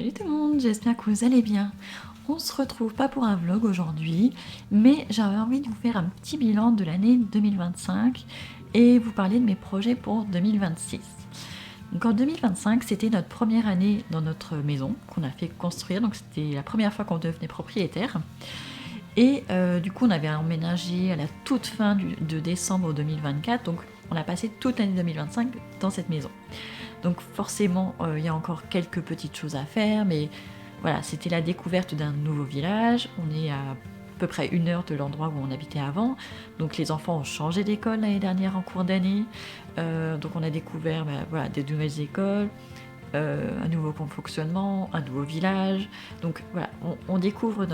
Salut tout le monde, j'espère que vous allez bien. On se retrouve pas pour un vlog aujourd'hui, mais j'avais envie de vous faire un petit bilan de l'année 2025 et vous parler de mes projets pour 2026. Donc en 2025, c'était notre première année dans notre maison qu'on a fait construire, donc c'était la première fois qu'on devenait propriétaire. Et du coup, on avait emménagé à la toute fin de décembre 2024, donc on a passé toute l'année 2025 dans cette maison. Donc forcément, il y a encore quelques petites choses à faire, mais voilà, c'était la découverte d'un nouveau village. On est à peu près 1 heure de l'endroit où on habitait avant. Donc les enfants ont changé d'école l'année dernière en cours d'année. Donc on a découvert voilà, des nouvelles écoles, un nouveau fonctionnement, un nouveau village. Donc voilà, on découvre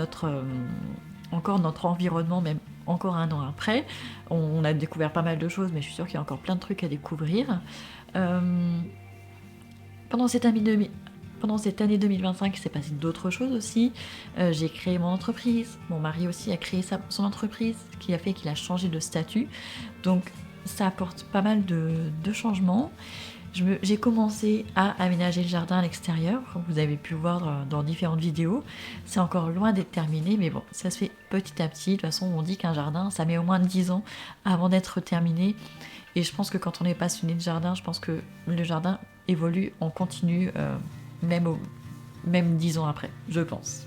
encore notre environnement, même encore 1 an après. On a découvert pas mal de choses, mais je suis sûre qu'il y a encore plein de trucs à découvrir. Pendant cette année 2025, il s'est passé d'autres choses aussi. J'ai créé mon entreprise. Mon mari aussi a créé son entreprise, ce qui a fait qu'il a changé de statut. Donc ça apporte pas mal de changements. J'ai commencé à aménager le jardin à l'extérieur, comme vous avez pu voir dans différentes vidéos. C'est encore loin d'être terminé, mais bon, ça se fait petit à petit. De toute façon, on dit qu'un jardin, ça met au moins 10 ans avant d'être terminé. Et je pense que quand on est passionné de jardin, je pense que le jardin évolue en continu, même 10 ans après, je pense.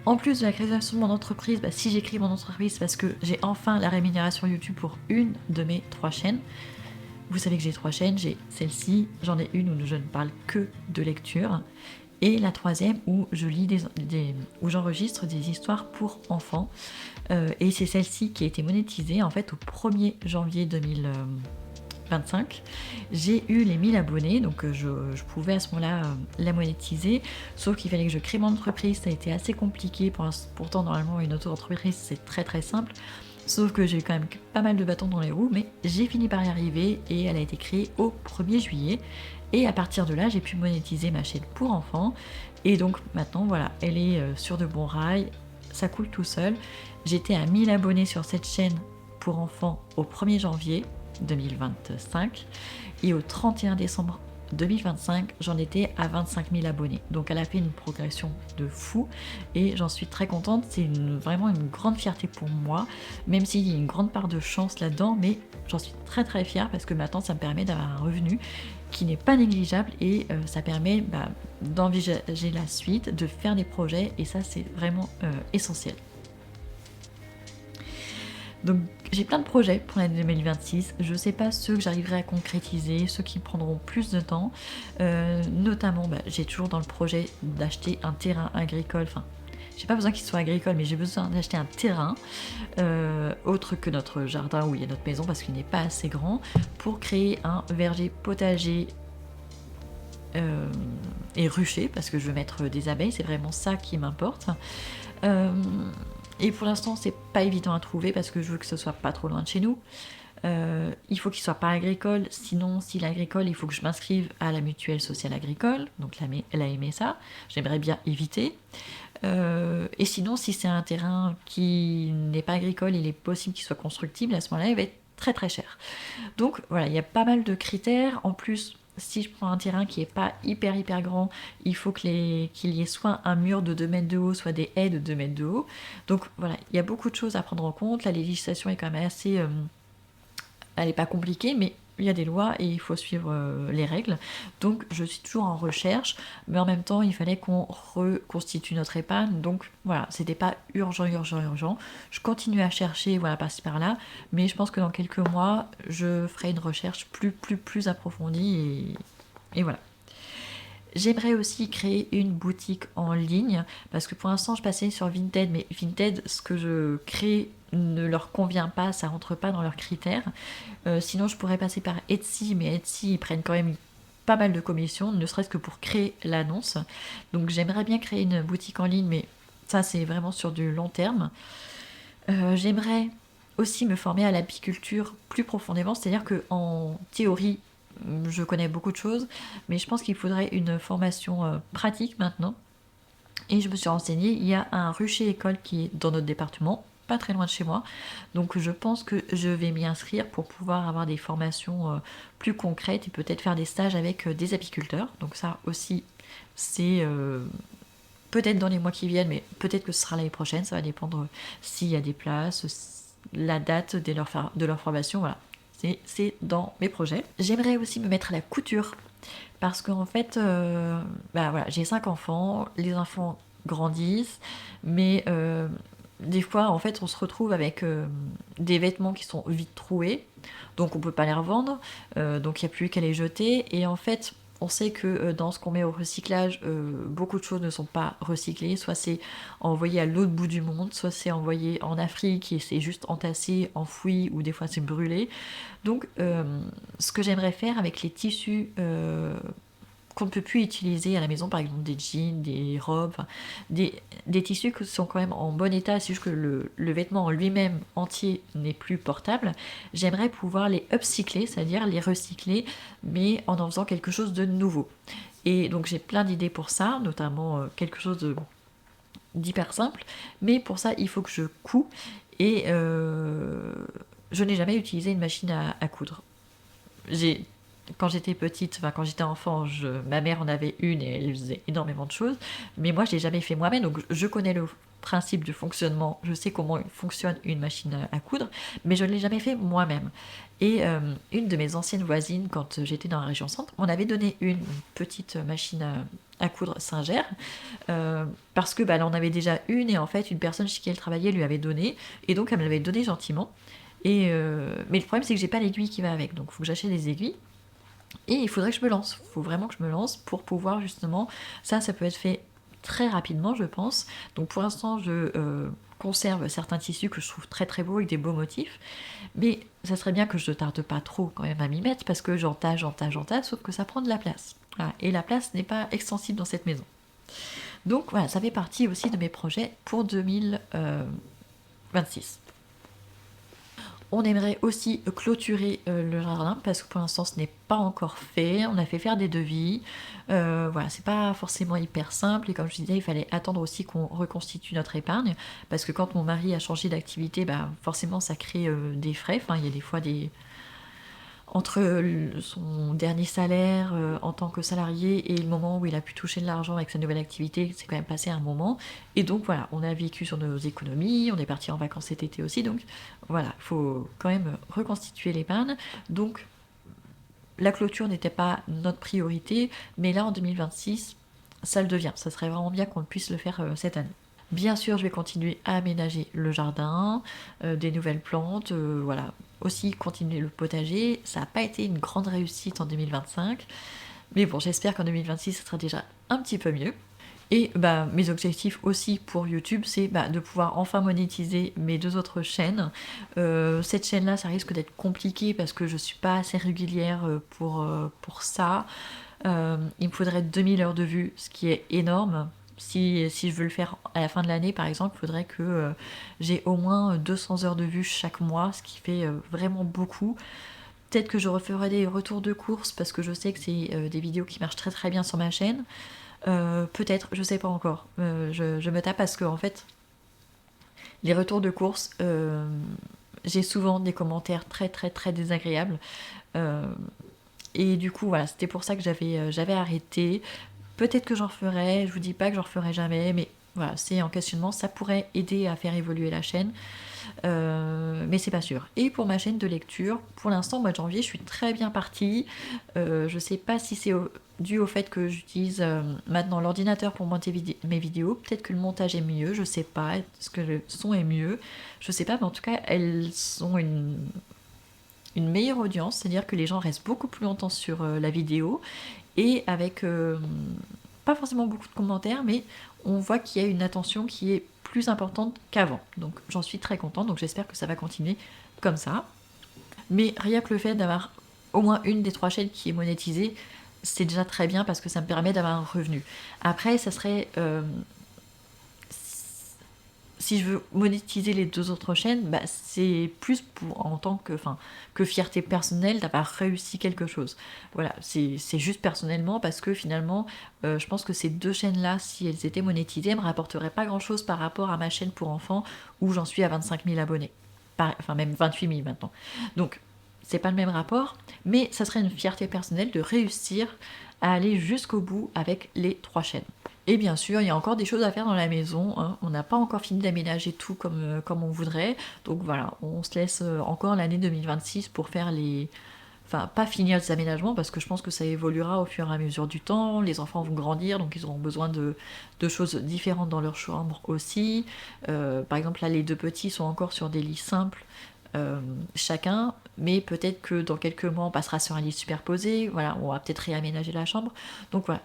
En plus de la création de mon entreprise, si j'ai créé mon entreprise, c'est parce que j'ai enfin la rémunération YouTube pour une de mes 3 chaînes. Vous savez que j'ai 3 chaînes, j'ai celle-ci, j'en ai une où je ne parle que de lecture, et la 3e où je lis où j'enregistre des histoires pour enfants. Et c'est celle-ci qui a été monétisée en fait au 1er janvier 2025. J'ai eu les 1000 abonnés, donc je pouvais à ce moment-là la monétiser, sauf qu'il fallait que je crée mon entreprise. Ça a été assez compliqué. Pourtant, normalement, une auto-entreprise, c'est très très simple. Sauf que j'ai eu quand même pas mal de bâtons dans les roues, mais j'ai fini par y arriver et elle a été créée au 1er juillet. Et à partir de là, j'ai pu monétiser ma chaîne pour enfants. Et donc maintenant, voilà, elle est sur de bons rails, ça coule tout seul. J'étais à 1000 abonnés sur cette chaîne pour enfants au 1er janvier 2025 et au 31 décembre 2025, j'en étais à 25 000 abonnés. Donc elle a fait une progression de fou et j'en suis très contente. C'est vraiment une grande fierté pour moi, même s'il y a une grande part de chance là-dedans, mais j'en suis très très fière parce que maintenant ça me permet d'avoir un revenu qui n'est pas négligeable et ça permet d'envisager la suite, de faire des projets et ça c'est vraiment essentiel. Donc j'ai plein de projets pour l'année 2026, je ne sais pas ceux que j'arriverai à concrétiser, ceux qui prendront plus de temps, notamment j'ai toujours dans le projet d'acheter un terrain agricole, enfin j'ai pas besoin qu'il soit agricole mais j'ai besoin d'acheter un terrain autre que notre jardin où il y a notre maison parce qu'il n'est pas assez grand pour créer un verger potager et rucher parce que je veux mettre des abeilles, c'est vraiment ça qui m'importe. Et pour l'instant, c'est pas évident à trouver parce que je veux que ce soit pas trop loin de chez nous. Il faut qu'il soit pas agricole, sinon, s'il est agricole, il faut que je m'inscrive à la mutuelle sociale agricole, donc la MSA. J'aimerais bien éviter. Et sinon, si c'est un terrain qui n'est pas agricole, il est possible qu'il soit constructible, à ce moment-là, il va être très très cher. Donc voilà, il y a pas mal de critères. En plus, si je prends un terrain qui n'est pas hyper grand, il faut qu'il y ait soit un mur de 2 mètres de haut, soit des haies de 2 mètres de haut. Donc voilà, il y a beaucoup de choses à prendre en compte. La législation est quand même assez... elle n'est pas compliquée, mais il y a des lois et il faut suivre les règles. Donc je suis toujours en recherche, mais en même temps, il fallait qu'on reconstitue notre épargne. Donc voilà, c'était pas urgent. Je continue à chercher, voilà, par-ci par-là, mais je pense que dans quelques mois, je ferai une recherche plus approfondie et voilà. J'aimerais aussi créer une boutique en ligne parce que pour l'instant je passais sur Vinted, mais Vinted, ce que je crée ne leur convient pas, ça rentre pas dans leurs critères. Sinon je pourrais passer par Etsy, mais Etsy ils prennent quand même pas mal de commissions, ne serait-ce que pour créer l'annonce. Donc j'aimerais bien créer une boutique en ligne, mais ça c'est vraiment sur du long terme. J'aimerais aussi me former à l'apiculture plus profondément, c'est-à-dire qu'en théorie, je connais beaucoup de choses, mais je pense qu'il faudrait une formation pratique maintenant. Et je me suis renseignée, il y a un rucher école qui est dans notre département, pas très loin de chez moi. Donc je pense que je vais m'y inscrire pour pouvoir avoir des formations plus concrètes et peut-être faire des stages avec des apiculteurs. Donc ça aussi, c'est peut-être dans les mois qui viennent, mais peut-être que ce sera l'année prochaine, ça va dépendre s'il y a des places, la date de leur formation, voilà. C'est dans mes projets. J'aimerais aussi me mettre à la couture parce qu'en fait, voilà, j'ai 5 enfants, les enfants grandissent, mais des fois, en fait, on se retrouve avec des vêtements qui sont vite troués, donc on peut pas les revendre, donc il n'y a plus qu'à les jeter. Et en fait, on sait que dans ce qu'on met au recyclage, beaucoup de choses ne sont pas recyclées. Soit c'est envoyé à l'autre bout du monde, soit c'est envoyé en Afrique et c'est juste entassé, enfoui, ou des fois c'est brûlé. Donc, ce que j'aimerais faire avec les tissus qu'on ne peut plus utiliser à la maison, par exemple des jeans, des robes, enfin, des tissus qui sont quand même en bon état, c'est juste que le vêtement en lui-même entier n'est plus portable, j'aimerais pouvoir les upcycler, c'est-à-dire les recycler, mais en faisant quelque chose de nouveau. Et donc j'ai plein d'idées pour ça, notamment quelque chose d'hyper simple, mais pour ça il faut que je couds, et je n'ai jamais utilisé une machine à coudre. J'ai Quand j'étais petite, enfin quand j'étais enfant, ma mère en avait une et elle faisait énormément de choses, mais moi je l'ai jamais fait moi-même, donc je connais le principe du fonctionnement, je sais comment fonctionne une machine à coudre, mais je ne l'ai jamais fait moi-même. Et une de mes anciennes voisines, quand j'étais dans la région centre, m'en avait donné une petite machine à coudre Singer, parce que elle en avait déjà une, et en fait une personne chez qui elle travaillait lui avait donné, et donc elle me l'avait donné gentiment. Et mais le problème c'est que j'ai pas l'aiguille qui va avec, donc il faut que j'achète des aiguilles. Et il faudrait que je me lance, il faut vraiment que je me lance pour pouvoir justement, ça peut être fait très rapidement je pense. Donc pour l'instant je conserve certains tissus que je trouve très très beaux avec des beaux motifs, mais ça serait bien que je ne tarde pas trop quand même à m'y mettre parce que j'en tasse, sauf que ça prend de la place. Voilà. Et la place n'est pas extensible dans cette maison. Donc voilà, ça fait partie aussi de mes projets pour 2026. On aimerait aussi clôturer le jardin parce que pour l'instant ce n'est pas encore fait. On a fait faire des devis. Voilà, c'est pas forcément hyper simple. Et comme je disais, il fallait attendre aussi qu'on reconstitue notre épargne. Parce que quand mon mari a changé d'activité, forcément ça crée des frais. Enfin, il y a des fois des, entre son dernier salaire en tant que salarié et le moment où il a pu toucher de l'argent avec sa nouvelle activité, c'est quand même passé un moment. Et donc voilà, on a vécu sur nos économies, on est parti en vacances cet été aussi, donc voilà, il faut quand même reconstituer l'épargne. Donc la clôture n'était pas notre priorité, mais là en 2026, ça le devient. Ça serait vraiment bien qu'on puisse le faire cette année. Bien sûr, je vais continuer à aménager le jardin, des nouvelles plantes, voilà. Aussi continuer le potager. Ça n'a pas été une grande réussite en 2025, mais bon, j'espère qu'en 2026, ça sera déjà un petit peu mieux. Et mes objectifs aussi pour YouTube, c'est de pouvoir enfin monétiser mes 2 autres chaînes. Cette chaîne-là, ça risque d'être compliqué parce que je suis pas assez régulière pour ça. Il me faudrait 2000 heures de vues, ce qui est énorme. Si je veux le faire à la fin de l'année, par exemple, il faudrait que j'ai au moins 200 heures de vues chaque mois, ce qui fait vraiment beaucoup. Peut-être que je referai des retours de course parce que je sais que c'est des vidéos qui marchent très très bien sur ma chaîne. Peut-être, je sais pas encore. Je me tape parce que en fait, les retours de course, j'ai souvent des commentaires très très très désagréables. Et du coup, voilà, c'était pour ça que j'avais arrêté. Peut-être que j'en ferai, je vous dis pas que j'en ferai jamais, mais voilà, c'est en questionnement, ça pourrait aider à faire évoluer la chaîne, mais c'est pas sûr. Et pour ma chaîne de lecture, pour l'instant, au mois de janvier, je suis très bien partie. Je sais pas si c'est dû au fait que j'utilise maintenant l'ordinateur pour monter mes vidéos, peut-être que le montage est mieux, je sais pas, est-ce que le son est mieux, je sais pas, mais en tout cas, elles ont une meilleure audience, c'est-à-dire que les gens restent beaucoup plus longtemps sur la vidéo, et avec pas forcément beaucoup de commentaires, mais on voit qu'il y a une attention qui est plus importante qu'avant. Donc j'en suis très contente, donc j'espère que ça va continuer comme ça. Mais rien que le fait d'avoir au moins une des 3 chaînes qui est monétisée, c'est déjà très bien parce que ça me permet d'avoir un revenu. Après, ça serait... si je veux monétiser les 2 autres chaînes, c'est plus en tant que fierté personnelle d'avoir réussi quelque chose. Voilà, c'est juste personnellement parce que finalement, je pense que ces 2 chaînes-là, si elles étaient monétisées, elles me rapporteraient pas grand-chose par rapport à ma chaîne pour enfants où j'en suis à 25 000 abonnés. Enfin, même 28 000 maintenant. Donc, c'est pas le même rapport, mais ça serait une fierté personnelle de réussir à aller jusqu'au bout avec les 3 chaînes. Et bien sûr, il y a encore des choses à faire dans la maison, hein. On n'a pas encore fini d'aménager tout comme on voudrait. Donc voilà, on se laisse encore l'année 2026 pour faire les... Enfin, pas finir les aménagements parce que je pense que ça évoluera au fur et à mesure du temps. Les enfants vont grandir, donc ils auront besoin de choses différentes dans leur chambre aussi. Par exemple, là, les deux petits sont encore sur des lits simples chacun, mais peut-être que dans quelques mois, on passera sur un lit superposé. Voilà, on va peut-être réaménager la chambre. Donc voilà,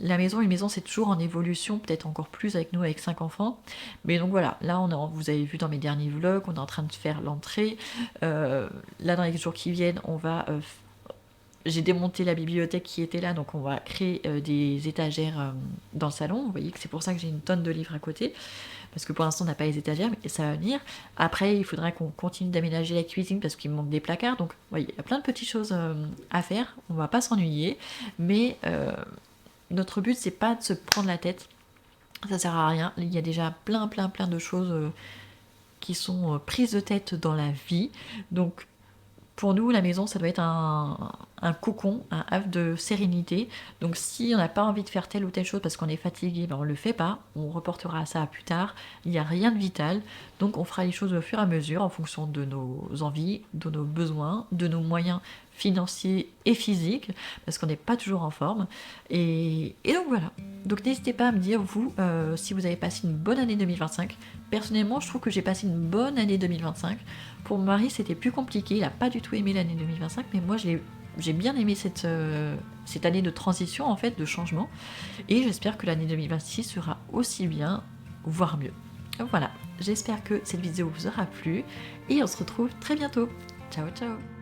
une maison, c'est toujours en évolution, peut-être encore plus avec nous, avec 5 enfants. Mais donc voilà, là, vous avez vu dans mes derniers vlogs, on est en train de faire l'entrée. Là, dans les jours qui viennent, j'ai démonté la bibliothèque qui était là, donc on va créer des étagères dans le salon. Vous voyez que c'est pour ça que j'ai une tonne de livres à côté, parce que pour l'instant, on n'a pas les étagères, mais ça va venir. Après, il faudra qu'on continue d'aménager la cuisine, parce qu'il me manque des placards. Donc, vous voyez, il y a plein de petites choses à faire. On va pas s'ennuyer, mais... notre but, c'est pas de se prendre la tête, ça sert à rien. Il y a déjà plein de choses qui sont prises de tête dans la vie. Donc pour nous, la maison, ça doit être un cocon, un havre de sérénité. Donc si on n'a pas envie de faire telle ou telle chose parce qu'on est fatigué, ben on le fait pas, on reportera ça à plus tard. Il n'y a rien de vital, donc on fera les choses au fur et à mesure en fonction de nos envies, de nos besoins, de nos moyens financiers et physiques, parce qu'on n'est pas toujours en forme. Et donc voilà. Donc n'hésitez pas à me dire, vous, si vous avez passé une bonne année 2025. Personnellement, je trouve que j'ai passé une bonne année 2025. Pour mon mari, c'était plus compliqué. Il n'a pas du tout aimé l'année 2025, mais moi, j'ai bien aimé cette année de transition, en fait, de changement. Et j'espère que l'année 2026 sera aussi bien, voire mieux. Donc voilà, j'espère que cette vidéo vous aura plu. Et on se retrouve très bientôt. Ciao, ciao!